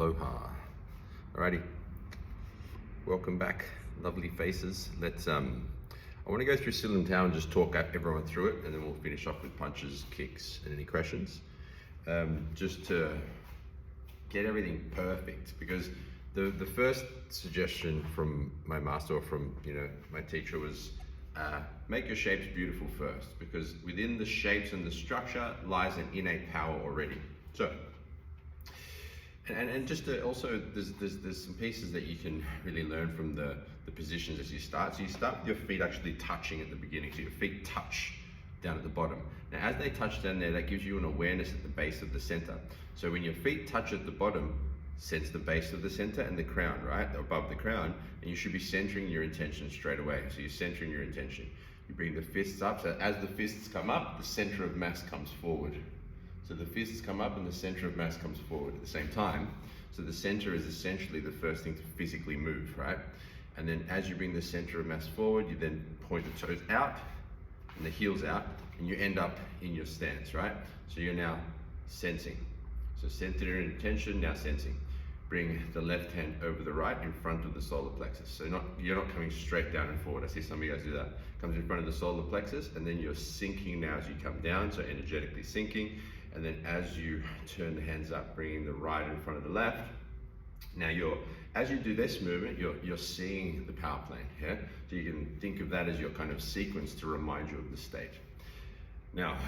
Aloha. Alrighty, welcome back, lovely faces. I want to go through Still in Town and just talk everyone through it, and then we'll finish off with punches, kicks, and any questions. Just to get everything perfect, because the first suggestion from my master, or from my teacher, was make your shapes beautiful first, because within the shapes and the structure lies an innate power already. So, and just to also, there's some pieces that you can really learn from the positions as you start. So you start with your feet actually touching at the beginning. So your feet touch down at the bottom. Now, as they touch down there, that gives you an awareness at the base of the center. So when your feet touch at the bottom, sense the base of the center and the crown, right? Above the crown, and you should be centering your intention straight away. So you're centering your intention. You bring the fists up, so as the fists come up, the center of mass comes forward. So the fists come up and the center of mass comes forward at the same time. So the center is essentially the first thing to physically move, right? And then as you bring the center of mass forward, you then point the toes out and the heels out, and you end up in your stance, right? So you're now sensing. So center your intention, now sensing. Bring the left hand over the right in front of the solar plexus. So you're not coming straight down and forward. I see some of you guys do that. Comes in front of the solar plexus, and then you're sinking now as you come down, so energetically sinking. And then as you turn the hands up, bringing the right in front of the left. Now as you do this movement, you're seeing the power plane, yeah? So you can think of that as your kind of sequence to remind you of the state. Now,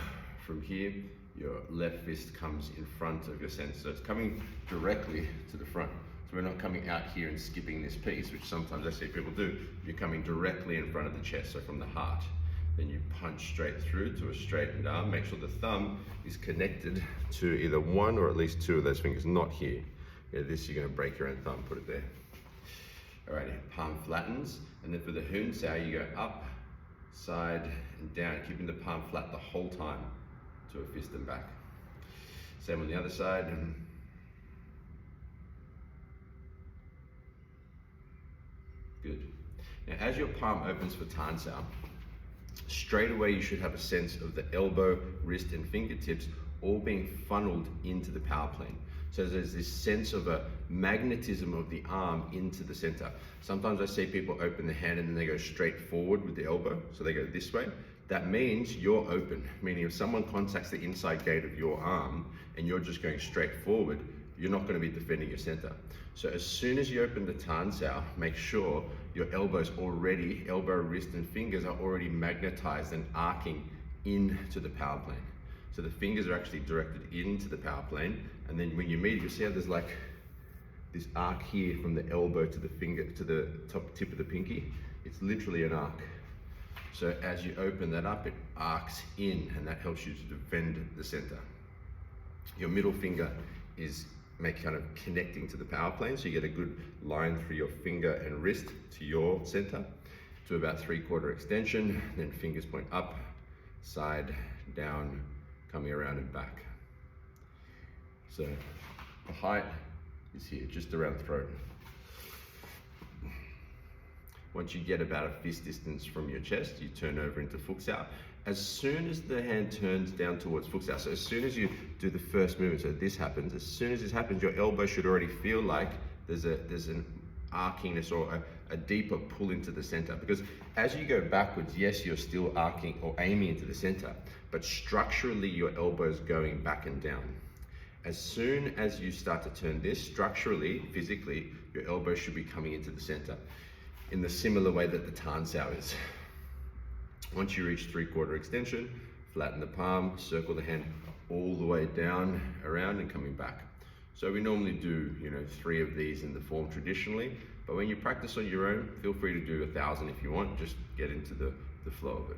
from here, your left fist comes in front of your center. So it's coming directly to the front. So we're not coming out here and skipping this piece, which sometimes I see people do. You're coming directly in front of the chest, so from the heart. Then you punch straight through to a straightened arm. Make sure the thumb is connected to either one or at least two of those fingers, not here. This, you're gonna break your own thumb, put it there. Alrighty, palm flattens. And then for the Gansau, you go up, side, and down, keeping the palm flat the whole time to a fist and back. Same on the other side. Good. Now, as your palm opens for Tansau, straight away you should have a sense of the elbow, wrist, and fingertips all being funneled into the power plane. So there's this sense of a magnetism of the arm into the center. Sometimes I see people open the hand and then they go straight forward with the elbow, so they go this way. That means you're open, meaning if someone contacts the inside gate of your arm and you're just going straight forward, you're not going to be defending your center. So as soon as you open the Tansau, make sure your elbow, wrist, and fingers are already magnetized and arcing into the power plane. So the fingers are actually directed into the power plane, and then when you meet, you see how there's like this arc here from the elbow to the finger, to the top tip of the pinky. It's literally an arc. So as you open that up, it arcs in, and that helps you to defend the center. Your middle finger is kind of connecting to the power plane, so you get a good line through your finger and wrist to your center, to about 3/4 extension. Then fingers point up, side, down, coming around and back. So the height is here, just around the throat. Once you get about a fist distance from your chest, you turn over into Fuxia. As soon as the hand turns down towards Fuxia, so as soon as you do the first movement, so this happens, as soon as this happens, your elbow should already feel like there's an arciness or a deeper pull into the center. Because as you go backwards, yes, you're still arcing or aiming into the center, but structurally your elbow's going back and down. As soon as you start to turn this, structurally, physically, your elbow should be coming into the center in the similar way that the Tansau is. Once you reach 3/4 extension, flatten the palm, circle the hand all the way down, around, and coming back. So we normally do, 3 of these in the form traditionally, but when you practice on your own, feel free to do 1,000 if you want, just get into the flow of it.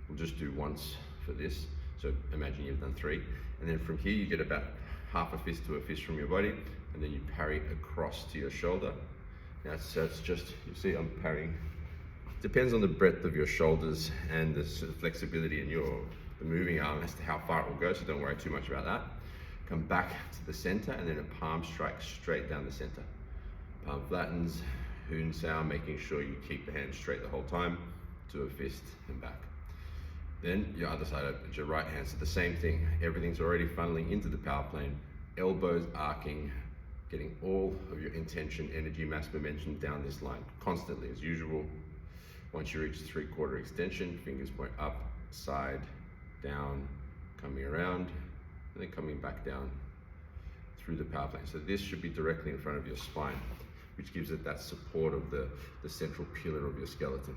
We'll just do once for this. So imagine you've done 3, and then from here you get about half a fist to a fist from your body, and then you parry across to your shoulder. Now, so it's just, you see I'm parrying. Depends on the breadth of your shoulders and the sort of flexibility in the moving arm as to how far it will go, so don't worry too much about that. Come back to the center, and then a palm strike straight down the center. Palm flattens, Gansau, making sure you keep the hand straight the whole time, to a fist and back. Then your other side opens, your right hand, so the same thing. Everything's already funneling into the power plane, elbows arcing, Getting all of your intention, energy, mass, momentum down this line constantly as usual. Once you reach 3/4 extension, fingers point up, side, down, coming around, and then coming back down through the power plane. So this should be directly in front of your spine, which gives it that support of the central pillar of your skeleton.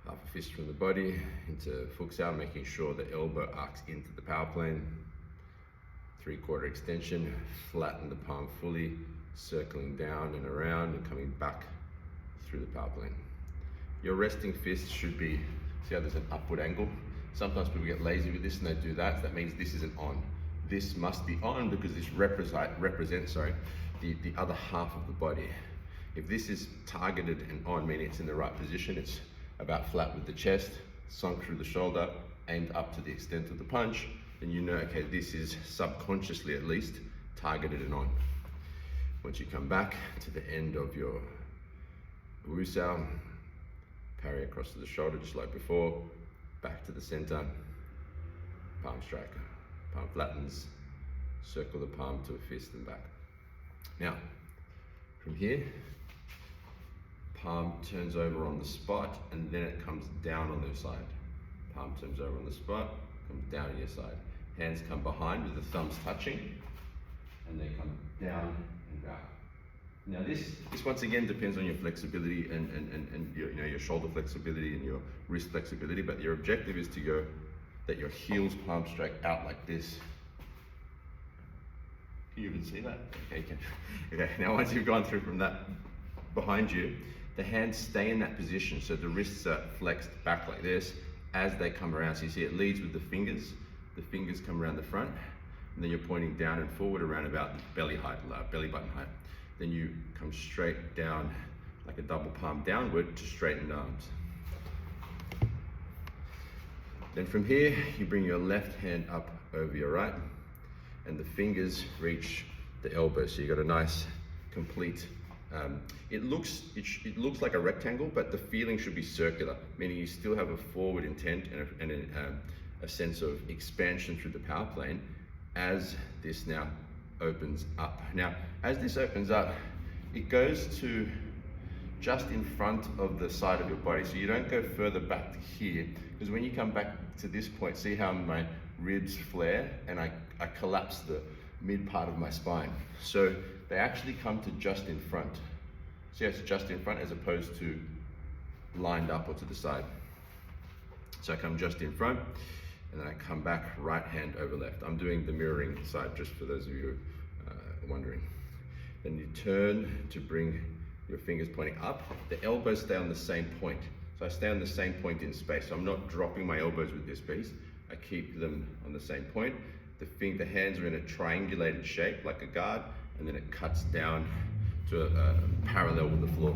Half a fist from the body into Fuchsau, making sure the elbow arcs into the power plane. 3/4 extension, flatten the palm fully, circling down and around and coming back through the power plane. Your resting fist should be, see how there's an upward angle? Sometimes people get lazy with this and they do that. So that means this isn't on. This must be on because this represents the other half of the body. If this is targeted and on, meaning it's in the right position, it's about flat with the chest, sunk through the shoulder, aimed up to the extent of the punch, then you know, okay, this is subconsciously at least targeted and on. Once you come back to the end of your Wusao, parry across to the shoulder just like before, back to the center, palm strike, palm flattens, circle the palm to a fist and back. Now, from here, palm turns over on the spot and then it comes down on their side. Palm turns over on the spot, comes down on your side. Hands come behind with the thumbs touching and they come down and back. Now this once again depends on your flexibility and your shoulder flexibility and your wrist flexibility, but your objective is to go that your heels palm strike out like this. Can you even see that? Okay, now once you've gone through from that behind you, the hands stay in that position, so the wrists are flexed back like this as they come around. So you see it leads with the fingers come around the front, and then you're pointing down and forward around about belly height, belly button height. Then you come straight down like a double palm downward to straighten arms. Then from here, you bring your left hand up over your right, and the fingers reach the elbow. So you got a nice, complete, it looks like a rectangle, but the feeling should be circular, meaning you still have a forward intent and a sense of expansion through the power plane as this now opens up. Now, as this opens up, it goes to just in front of the side of your body. So you don't go further back to here, because when you come back to this point, see how my ribs flare and I collapse the mid part of my spine. So they actually come to just in front. See how it's just in front as opposed to lined up or to the side. So I come just in front, and then I come back right hand over left. I'm doing the mirroring side just for those of you wondering. Then you turn to bring your fingers pointing up. The elbows stay on the same point. So I stay on the same point in space. So I'm not dropping my elbows with this piece. I keep them on the same point. The hands are in a triangulated shape like a guard, and then it cuts down to a parallel with the floor.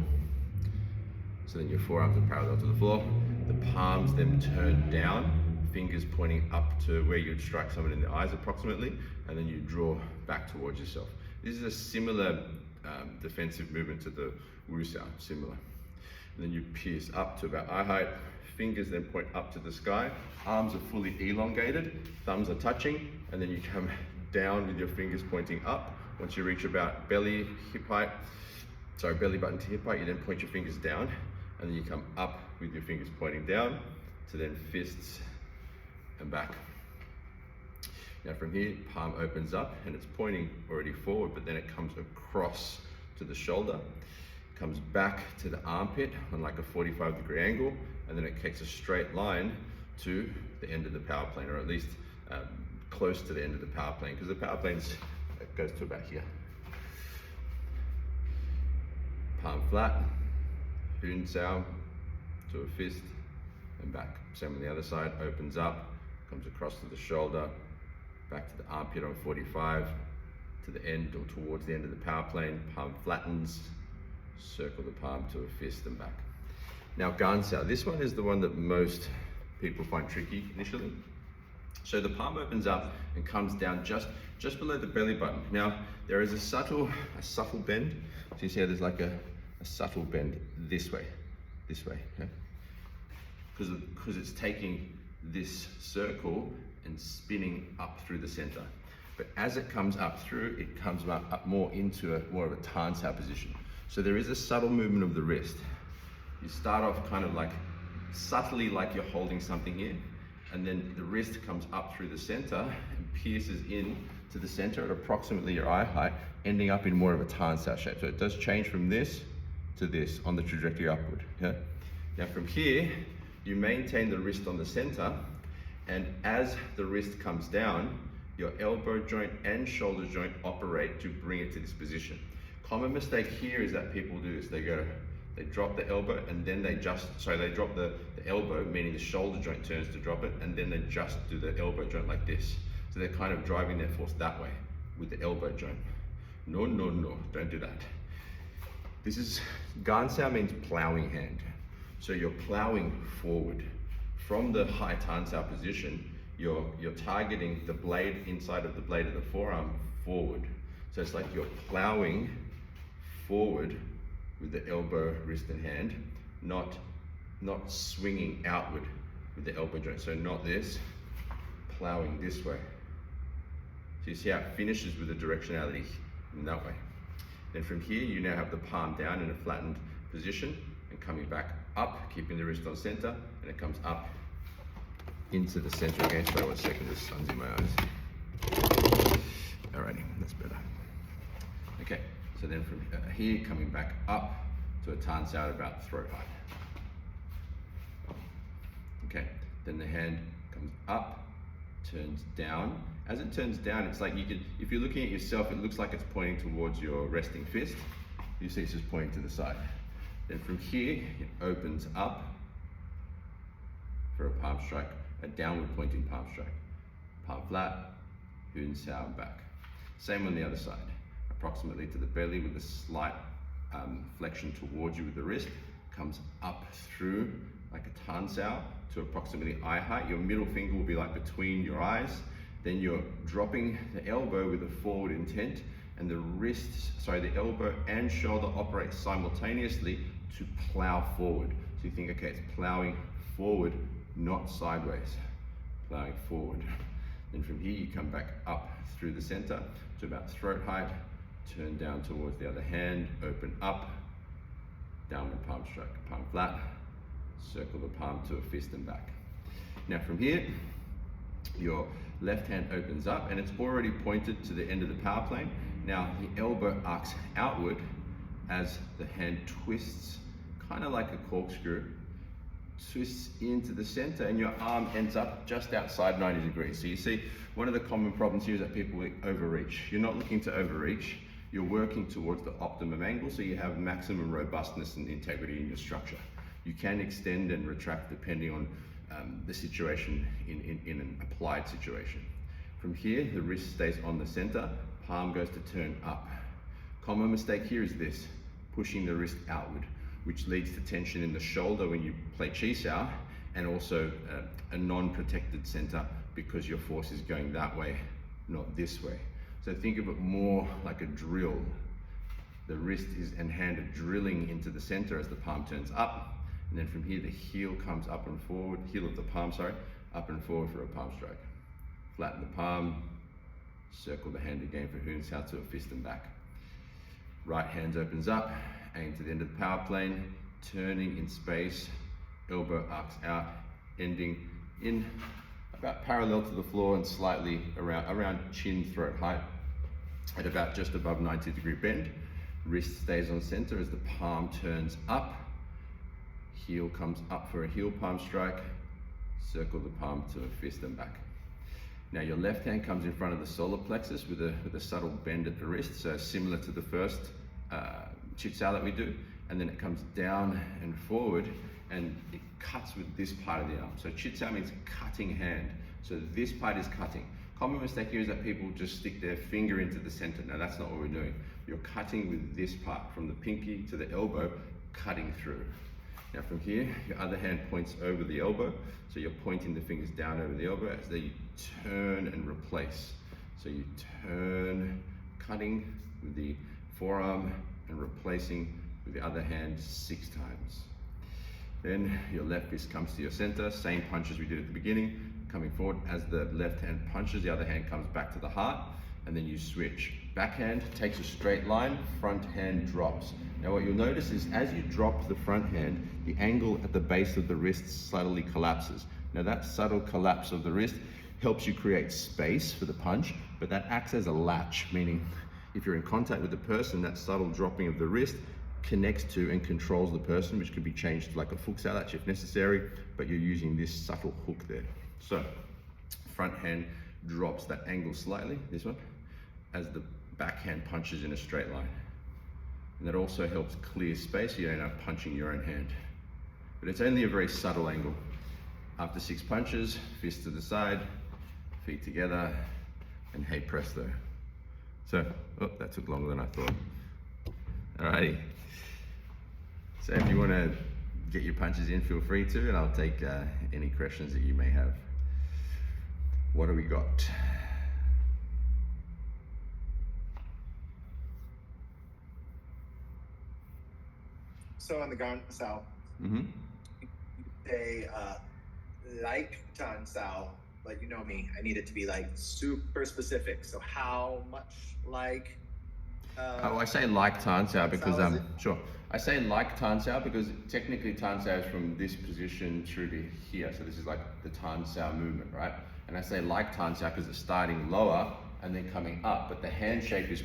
So then your forearms are parallel to the floor. The palms then turn down, fingers pointing up to where you'd strike someone in the eyes approximately, and then you draw back towards yourself. This is a similar defensive movement to the Wusao, similar. And then you pierce up to about eye height, fingers then point up to the sky, arms are fully elongated, thumbs are touching, and then you come down with your fingers pointing up. Once you reach about belly button to hip height, you then point your fingers down, and then you come up with your fingers pointing down to then fists and back. Now from here, palm opens up and it's pointing already forward, but then it comes across to the shoulder, comes back to the armpit on like a 45-degree angle, and then it takes a straight line to the end of the power plane, or at least close to the end of the power plane, because the power plane goes to about here. Palm flat, Gansau to a fist and back. Same on the other side, opens up, comes across to the shoulder, back to the armpit on 45, to the end or towards the end of the power plane, palm flattens, circle the palm to a fist and back. Now Gansau, this one is the one that most people find tricky initially. So the palm opens up and comes down just below the belly button. Now there is a subtle bend. So you see how there's like a subtle bend this way, okay? Because it's taking this circle and spinning up through the center. But as it comes up through, it comes up more into more of a Tansau position. So there is a subtle movement of the wrist. You start off kind of like subtly like you're holding something here, and then the wrist comes up through the center and pierces in to the center at approximately your eye height, ending up in more of a Tansau shape. So it does change from this to this on the trajectory upward. Yeah? Now from here, you maintain the wrist on the center, and as the wrist comes down, your elbow joint and shoulder joint operate to bring it to this position. Common mistake here is that people do this. They drop the elbow and then they drop the elbow, meaning the shoulder joint turns to drop it, and then they just do the elbow joint like this. So they're kind of driving their force that way with the elbow joint. No, no, no, don't do that. This is, Gansau means plowing hand. So you're plowing forward. From the high Tansau position, you're targeting the blade inside of the blade of the forearm forward. So it's like you're plowing forward with the elbow, wrist and hand, not swinging outward with the elbow joint. So not this, plowing this way. So you see how it finishes with the directionality in that way. Then from here, you now have the palm down in a flattened position and coming back up, keeping the wrist on center, and it comes up into the center again. Sorry, 1 second, the sun's in my eyes. Alrighty, that's better. Okay, so then from here, coming back up to a Tansau at about throat height. Okay, then the hand comes up, turns down. As it turns down, it's like if you're looking at yourself, it looks like it's pointing towards your resting fist. You see it's just pointing to the side. Then from here, it opens up for a palm strike, a downward pointing palm strike. Palm flat, Gansau and back. Same on the other side, approximately to the belly with a slight flexion towards you with the wrist, comes up through like a Tansau to approximately eye height. Your middle finger will be like between your eyes. Then you're dropping the elbow with a forward intent, and the elbow and shoulder operate simultaneously to plow forward. So you think, okay, it's plowing forward, not sideways, plowing forward. Then from here, you come back up through the center to about throat height, turn down towards the other hand, open up, downward palm strike, palm flat, circle the palm to a fist and back. Now from here, your left hand opens up and it's already pointed to the end of the power plane. Now the elbow arcs outward as the hand twists, kind of like a corkscrew, twists into the center, and your arm ends up just outside 90 degrees. So you see, one of the common problems here is that people overreach. You're not looking to overreach, you're working towards the optimum angle so you have maximum robustness and integrity in your structure. You can extend and retract depending on the situation in an applied situation. From here, the wrist stays on the center, palm goes to turn up. Common mistake here is this, pushing the wrist outward, which leads to tension in the shoulder when you play Tansau, and also a non-protected center because your force is going that way, not this way. So think of it more like a drill. The wrist and hand are drilling into the center as the palm turns up. And then from here, the heel comes up and forward, heel of the palm, up and forward for a palm strike. Flatten the palm, circle the hand again for Gansau to a fist and back. Right hand opens up, aim to the end of the power plane, turning in space, elbow arcs out, ending in about parallel to the floor and slightly around chin, throat height, at about just above 90-degree bend. Wrist stays on center as the palm turns up. Heel comes up for a heel palm strike, circle the palm to a fist and back. Now your left hand comes in front of the solar plexus with a subtle bend at the wrist, so similar to the first Tansau that we do, and then it comes down and forward and it cuts with this part of the arm. So Tansau means cutting hand, so this part is cutting. Common mistake here is that people just stick their finger into the center. Now that's not what we're doing. You're cutting with this part, from the pinky to the elbow, cutting through. Now from here, your other hand points over the elbow, so you're pointing the fingers down over the elbow as they turn and replace. So you turn, cutting with the forearm and replacing with the other hand 6 times. Then your left fist comes to your center, same punch as we did at the beginning, coming forward. As the left hand punches, the other hand comes back to the heart. and then you switch. Backhand takes a straight line, front hand drops. Now what you'll notice is as you drop the front hand, the angle at the base of the wrist slightly collapses. Now that subtle collapse of the wrist helps you create space for the punch, but that acts as a latch, meaning if you're in contact with the person, that subtle dropping of the wrist connects to and controls the person, which could be changed to like a futsal latch if necessary, but you're using this subtle hook there. So front hand drops that angle slightly, this one, as the backhand punches in a straight line. And that also helps clear space so you don't end up punching your own hand. But it's only a very subtle angle. After 6 punches, fist to the side, feet together, and hey presto. So, oh, that took longer than I thought. Alrighty. So if you want to get your punches in, feel free to, and I'll take any questions that you may have. What do we got? So on the Gansau, they like Tansau, but you know me, I need it to be like super specific. So how much like? I say like Tansau because sure. I say like Tansau because technically Tansau is from this position through to here. So this is like the Tansau movement, right? And I say like Tansau because it's starting lower and then coming up, but the hand shape is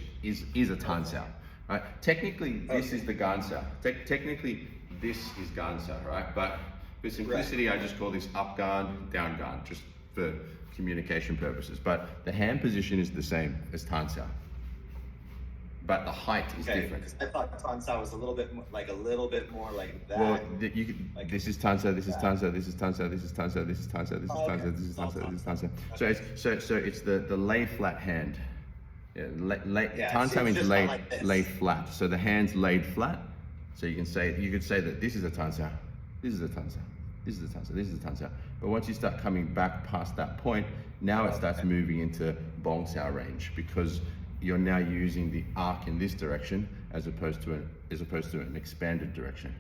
a Tansau. Right? Technically, this is the Gansau. Technically, this is Gansau, right? But for simplicity, I just call this up guard, down guard, just for communication purposes. But the hand position is the same as Tansau. But the height is different. I thought Tansau was a little bit more like that. Well, this is Tansau, this is Tansau, this is Tansau, this is Tansau, this is Tansau, this is Tansau, this is Tansau, this is Tansau. So it's the lay flat hand. Yeah, Tansau means lay flat. So the hand's laid flat. So you could say that this is a Tansau, this is a Tansau, this is a Tansau, this is a Tansau. But once you start coming back past that point, now it starts moving into Gansau range because you're now using the arc in this direction as opposed to an expanded direction.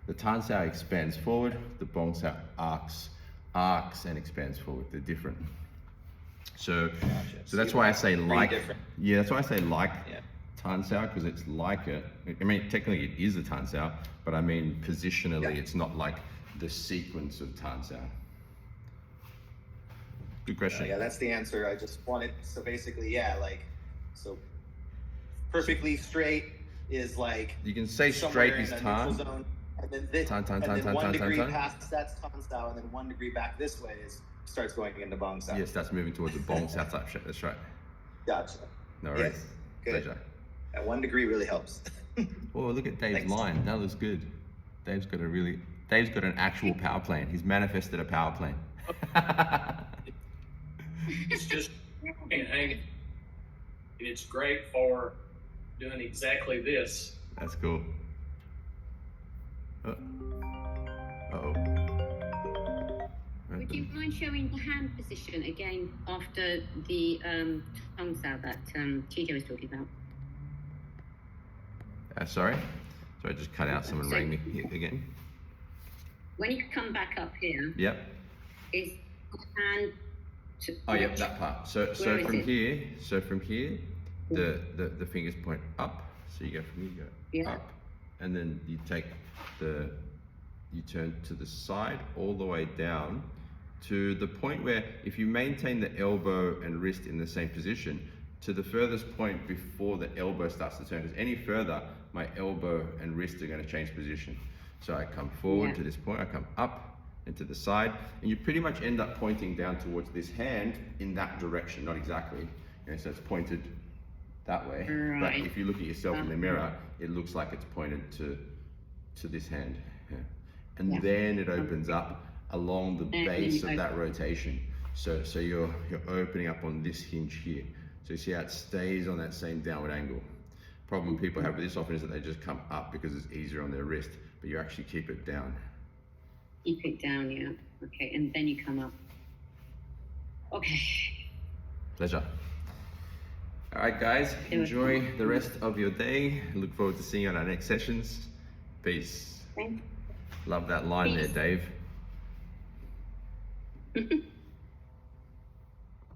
The Tansau expands forward, the Gansau arcs and expands forward. They're different. So that's why I say like. Yeah, that's why I say like Tansau, because it's like it. I mean, technically it is a Tansau, but I mean positionally, it's not like the sequence of Tansau. Good question. Yeah, that's the answer. I just wanted. So basically, so perfectly straight is like. You can say straight is Tan. And then this, and then 1 degree past that's Tansau, and then 1 degree back this way starts going into Gansau. Yes, that's moving towards a Gansau type shape. That's right. Gotcha. No worries. Yes. Good. Pleasure. That 1 degree really helps. Oh, look at Dave's line. That looks good. Dave's got an actual power plane. He's manifested a power plane. It's just hanging. It's great for doing exactly this. That's cool. Uh-oh. Would you mind showing the hand position again after the Tansau that Chijo was talking about? Sorry? So I just cut out. Someone rang me again. When you come back up here, yep. Is the hand to yep, that part. So from here, the fingers point up. So you go from here, go up, and then you take you turn to the side all the way down to the point where if you maintain the elbow and wrist in the same position to the furthest point before the elbow starts to turn, because any further my elbow and wrist are going to change position. So I come forward to this point, I come up and to the side, and you pretty much end up pointing down towards this hand in that direction, not exactly, so it's pointed that way, but if you look at yourself in the mirror, it looks like it's pointed to this hand. And then it opens up along the base of that rotation. So you're opening up on this hinge here. So you see how it stays on that same downward angle. Problem people have with this often is that they just come up because it's easier on their wrist, but you actually keep it down. Keep it down, yeah. Okay, and then you come up. Okay. Pleasure. All right, guys, enjoy the rest of your day. Look forward to seeing you on our next sessions. Peace. Thanks. Love that line there, Dave.